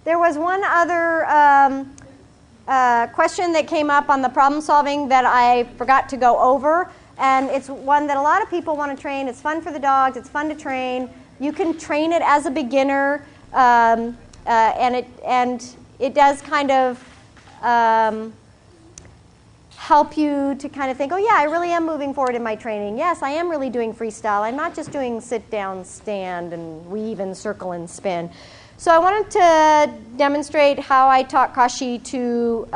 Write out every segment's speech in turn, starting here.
There was one other question that came up on the problem solving that I forgot to go over, and it's one that a lot of people want to train. It's fun for the dogs. It's fun to train. You can train it as a beginner, and it does kind of help you to kind of think, oh yeah, I really am moving forward in my training. Yes, I am really doing freestyle. I'm not just doing sit down, stand, and weave and circle and spin. So I wanted to demonstrate how I taught Kashi to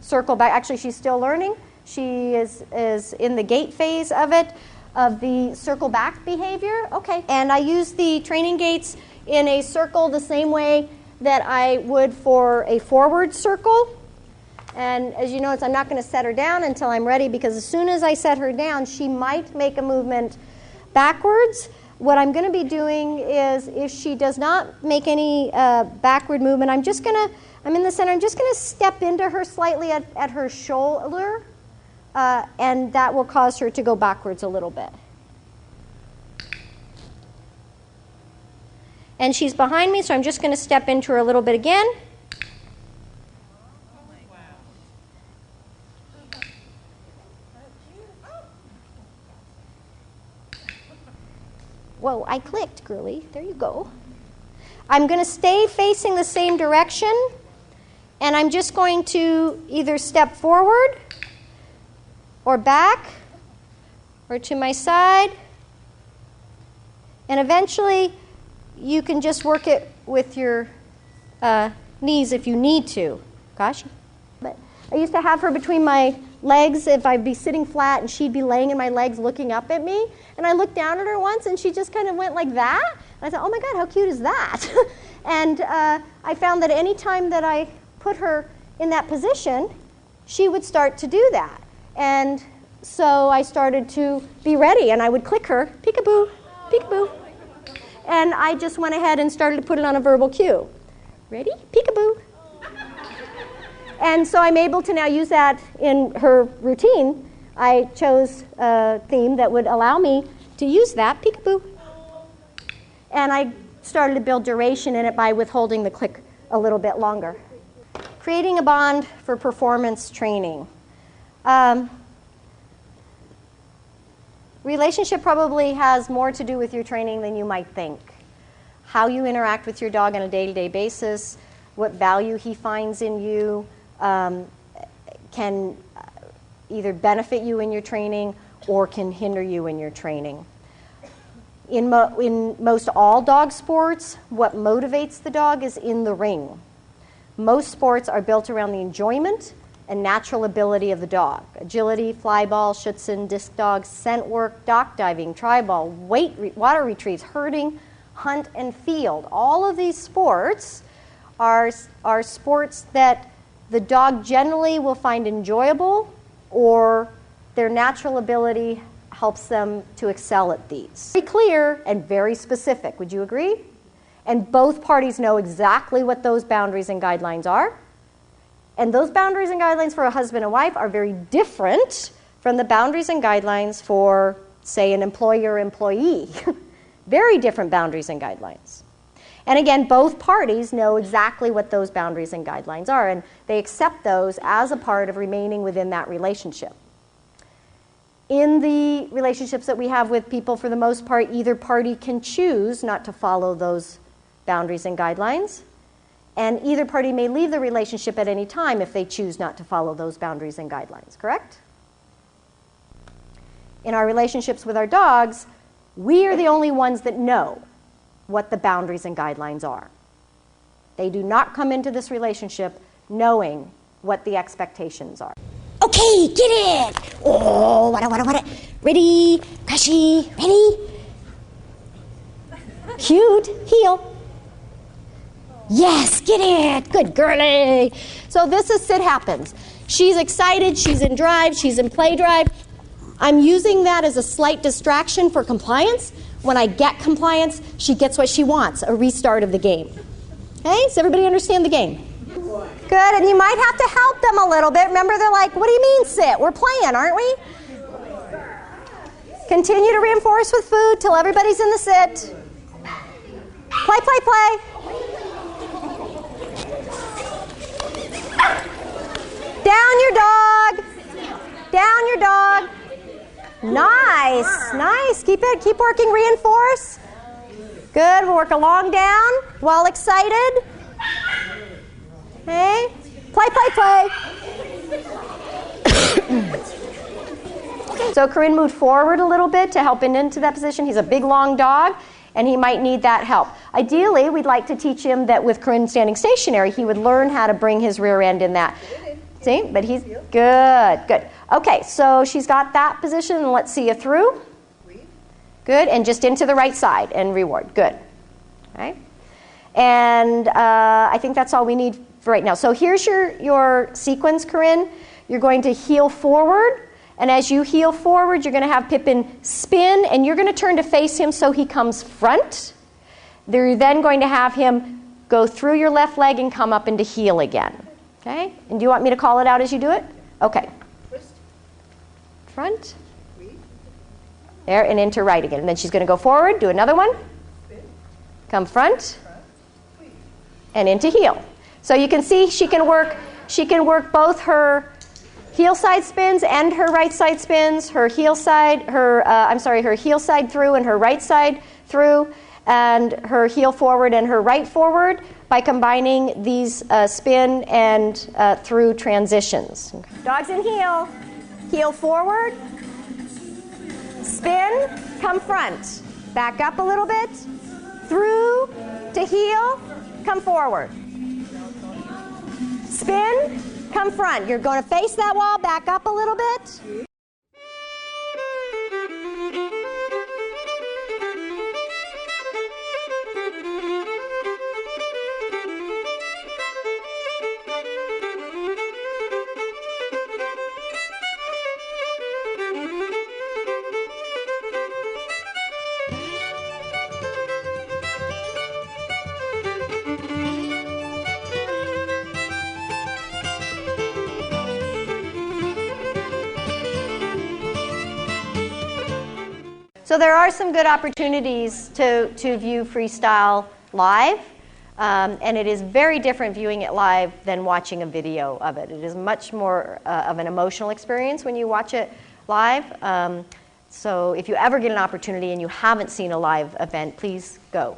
circle back. Actually, she's still learning. She is in the gait phase of it, of the circle back behavior. Okay. And I use the training gaits in a circle the same way that I would for a forward circle. And as you notice, I'm not going to set her down until I'm ready, because as soon as I set her down, she might make a movement backwards. What I'm going to be doing is, if she does not make any backward movement, I'm in the center, I'm just going to step into her slightly at her shoulder, and that will cause her to go backwards a little bit. And she's behind me, so I'm just going to step into her a little bit again. Whoa, I clicked, girly. There you go. I'm going to stay facing the same direction, and I'm just going to either step forward or back or to my side. And eventually, you can just work it with your knees if you need to. Gosh. But I used to have her between my legs if I'd be sitting flat, and she'd be laying in my legs looking up at me. And I looked down at her once, and she just kind of went like that. And I thought, oh my God, how cute is that? And I found that any time that I put her in that position, she would start to do that. And so I started to be ready, and I would click her, peekaboo, peekaboo. And I just went ahead and started to put it on a verbal cue. Ready? Peekaboo. And so I'm able to now use that in her routine. I chose a theme that would allow me to use that, peekaboo. And I started to build duration in it by withholding the click a little bit longer. Creating a bond for performance training. Relationship probably has more to do with your training than you might think. How you interact with your dog on a day-to-day basis, what value he finds in you, can either benefit you in your training or can hinder you in your training. In most all dog sports, what motivates the dog is in the ring. Most sports are built around the enjoyment and natural ability of the dog. Agility, fly ball, schutzen, disc dog, scent work, dock diving, tri-ball, water retrieves, herding, hunt, and field. All of these sports are sports that the dog generally will find enjoyable, or their natural ability helps them to excel at these. Very clear and very specific, would you agree? And both parties know exactly what those boundaries and guidelines are. And those boundaries and guidelines for a husband and wife are very different from the boundaries and guidelines for, say, an employer-employee. Very different boundaries and guidelines. And again, both parties know exactly what those boundaries and guidelines are, and they accept those as a part of remaining within that relationship. In the relationships that we have with people, for the most part, either party can choose not to follow those boundaries and guidelines, and either party may leave the relationship at any time if they choose not to follow those boundaries and guidelines, correct? In our relationships with our dogs, we are the only ones that know what the boundaries and guidelines are. They do not come into this relationship knowing what the expectations are. Okay, get it! Oh, what? Ready, Kashi, ready? Cute, heel. Yes, get it! Good girlie! So this is sit happens. She's excited, she's in drive, she's in play drive. I'm using that as a slight distraction for compliance. When I get compliance, she gets what she wants, a restart of the game. Okay, does everybody understand the game? Good, and you might have to help them a little bit. Remember, they're like, what do you mean sit? We're playing, aren't we? Continue to reinforce with food till everybody's in the sit. Play, play, play. Down your dog. Down your dog. Nice, nice. Keep it. Keep working. Reinforce. Good. We'll work a long down. Well excited. Okay. Play, play, play. So Corinne moved forward a little bit to help him into that position. He's a big, long dog, and he might need that help. Ideally, we'd like to teach him that with Corinne standing stationary, he would learn how to bring his rear end in that. See? But he's good, good. Okay, so she's got that position, and let's see you through. Good, and just into the right side and reward. Good. Okay. And I think that's all we need for right now. So here's your sequence, Corinne. You're going to heel forward. And as you heel forward, you're going to have Pippin spin, and you're going to turn to face him so he comes front. You're then going to have him go through your left leg and come up into heel again. Okay? And do you want me to call it out as you do it? Okay. Front. There, and into right again. And then she's going to go forward, do another one. Come front. And into heel. So you can see she can work both her heel side spins and her right side spins, her heel side through and her right side through, and her heel forward and her right forward by combining these spin and through transitions. Okay. Dogs in heel forward, spin, come front, back up a little bit, through to heel, come forward, spin, come front. You're going to face that wall, back up a little bit. So there are some good opportunities to view freestyle live, and it is very different viewing it live than watching a video of it. It is much more of an emotional experience when you watch it live. So if you ever get an opportunity and you haven't seen a live event, please go.